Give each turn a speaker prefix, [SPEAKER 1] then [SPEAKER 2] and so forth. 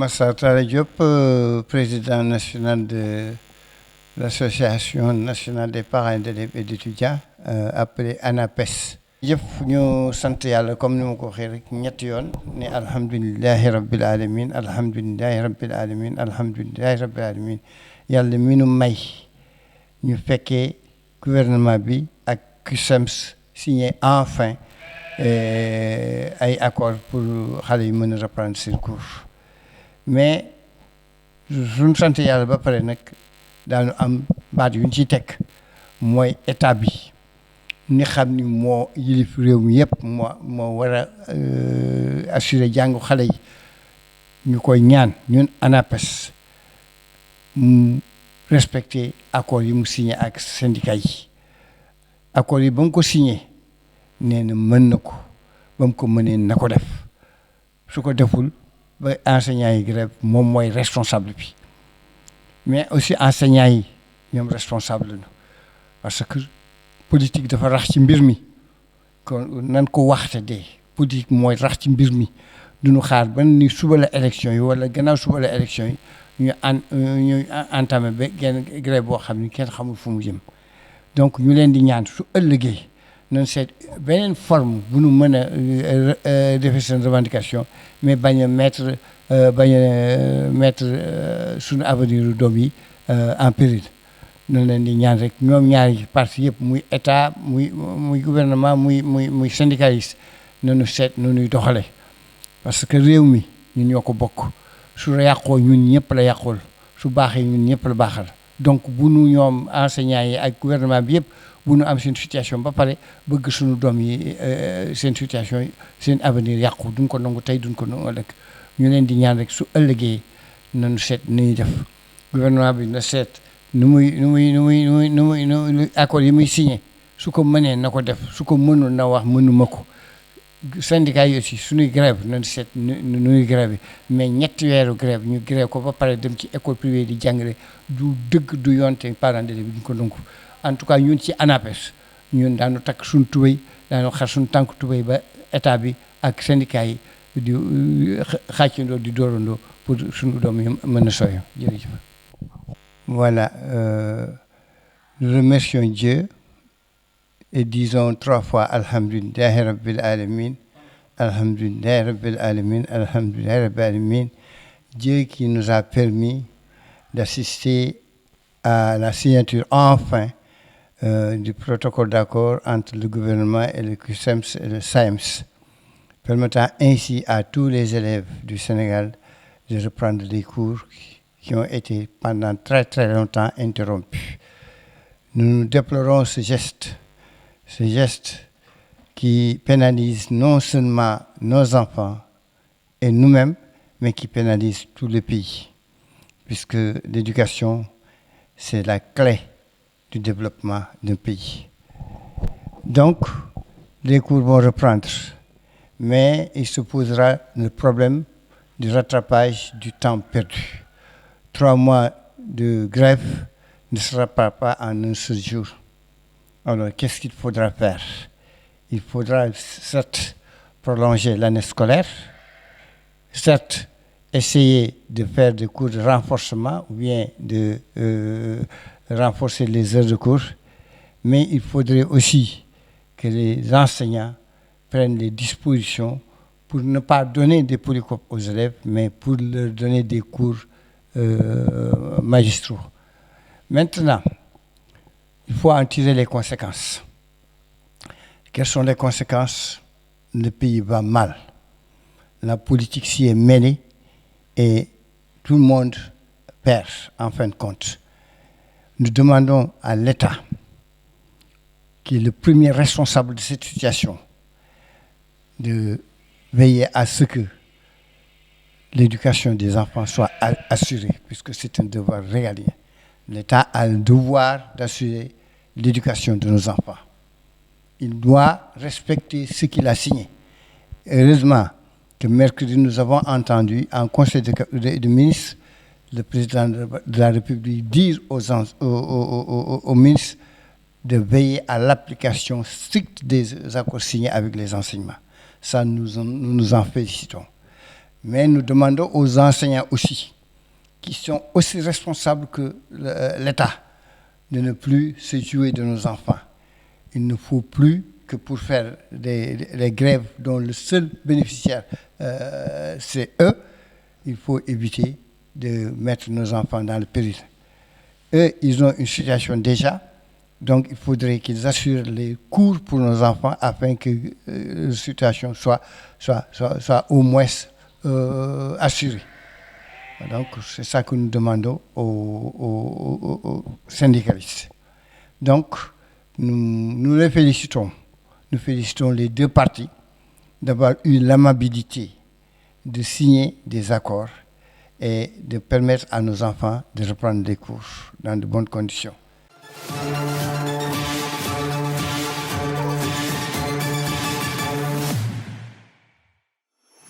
[SPEAKER 1] Massa Talla Diop, président national de l'association nationale des parents d'élèves et d'étudiants, appelée ANAPES. yëpp ñu sant yàlla comme ni ma ko waxee rek ñetti yoon ne alhamdulilahi rabbil alamin alhamdulilahi rabbil alamin alhamdulilahi rabbil alamin yàlla mi nu may ñu fekkee gouvernement bi ak CUSEMS signé enfin ay accord pour xale yi mën a reprendre seen cours mais suñu sant yàlla ba pare nag daanu am baat yu ñu ciy teg mooy état bi ni xam ni moo yilif réew mi yëpp moo war a assurer jàngu xale yi ñu koy ñaan ñun ANAPES mu respecter accords yi mu signé ak syndicat yi accords yi ba mu ko signé nee na mën na ko ba mu ko mënee na ko def su ko deful ba enseignants yi grève moom mooy responsable bi mais aussi enseignants yi ñoom responsable lañu parce que politique dafa rax ci mbir mi kon nan ko waxte dee politique mooy rax ci mbir mi duñu xaar ba ni suba la élection yi wala gannaaw suba la élection yi ñu entamé ba genn grève boo xam ni kenn xamul fu mu jëm donc ñu leen di ñaan su ëllëgee nañ seet beneen forme bu nu mën a defee seen revendication mais bañ a mettre suñu avenir doom yi en péril noonu leen di ñaan rek ñoom ñaari parti yëpp muy état muy gouvernement muy syndicaliste noonu seet nu ñuy doxale parce que réew mi ñun ñoo ko bokk su yàqoo ñun ñëpp la yàqul su baaxee ñun ñëpp la baaxal donc bu nu ñoom enseignants yi ak gouvernement bi yëpp bu nu am seen situation ba pare bëgg suñu doom yi seen situation seen avenir yàqu duñ ko nangu tey duñ ko nangu ëllëg ñu leen di ñaan rek su ëllëgee nañu seet ni ñuy def gouvernement bi na seet nu muy accord yi muy signé su ko mënee na ko def su ko mënul na wax mënuma ko syndicat yi aussi suñuy grève nañ seet nuy grève mais ñetti weeru grève ñu grève ko ba pare dem ci école privée di jàngale du dëgg du yoon te parents d'élèves bi duñ ko nangu en tout cas ñun ci ANAPES ñun daanu takk suñu tubéy daanu xar suñu tànk tubéy ba état bi ak syndicat yi di xàccandoo di doorandoo pour suñu doom yi mën a sooyo jërëjëf. Voilà, nous remercions Dieu et disons 3 fois Alhamdulillah Rabbil Alamin, Alhamdulillah Rabbil Alamin, Alhamdulillah Rabbil Alamin. Dieu qui nous a permis d'assister à la signature enfin du protocole d'accord entre le gouvernement et le CUSEMS et le SAEMS, permettant ainsi à tous les élèves du Sénégal de reprendre les cours qui ont été pendant très très longtemps interrompus. Nous déplorons ce geste qui pénalise non seulement nos enfants et nous-mêmes, mais qui pénalise tout le pays, puisque l'éducation, c'est la clé du développement d'un pays. Donc, les cours vont reprendre, mais il se posera le problème du rattrapage du temps perdu. 3 mois de grève ne sera pas en un seul jour. Alors, qu'est-ce qu'il faudra faire? Il faudra certes prolonger l'année scolaire, certes essayer de faire des cours de renforcement ou bien de renforcer les heures de cours, mais il faudrait aussi que les enseignants prennent les dispositions pour ne pas donner des polycopes aux élèves, mais pour leur donner des cours magistraux. Maintenant, il faut en tirer les conséquences. Quelles sont les conséquences? Le pays va mal. La politique s'y est mêlée et tout le monde perd en fin de compte. Nous demandons à l'État, qui est le premier responsable de cette situation, de veiller à ce que l'éducation des enfants soit assurée, puisque c'est un devoir régalien. L'État a le devoir d'assurer l'éducation de nos enfants. Il doit respecter ce qu'il a signé. Heureusement que mercredi, nous avons entendu en conseil de ministres le président de la République dire aux ministres de veiller à l'application stricte des accords signés avec les enseignements. Ça, nous en félicitons. Mais nous demandons aux enseignants aussi, qui sont aussi responsables que l'État, de ne plus se jouer de nos enfants. Il ne faut plus que pour faire des grèves dont le seul bénéficiaire, c'est eux, il faut éviter de mettre nos enfants dans le péril. Eux, ils ont une situation déjà, donc il faudrait qu'ils assurent les cours pour nos enfants afin que la situation soit au moins assurée. Donc c'est ça que nous demandons aux syndicalistes. Donc nous les félicitons. Nous félicitons les deux parties d'avoir eu l'amabilité de signer des accords et de permettre à nos enfants de reprendre des cours dans de bonnes conditions.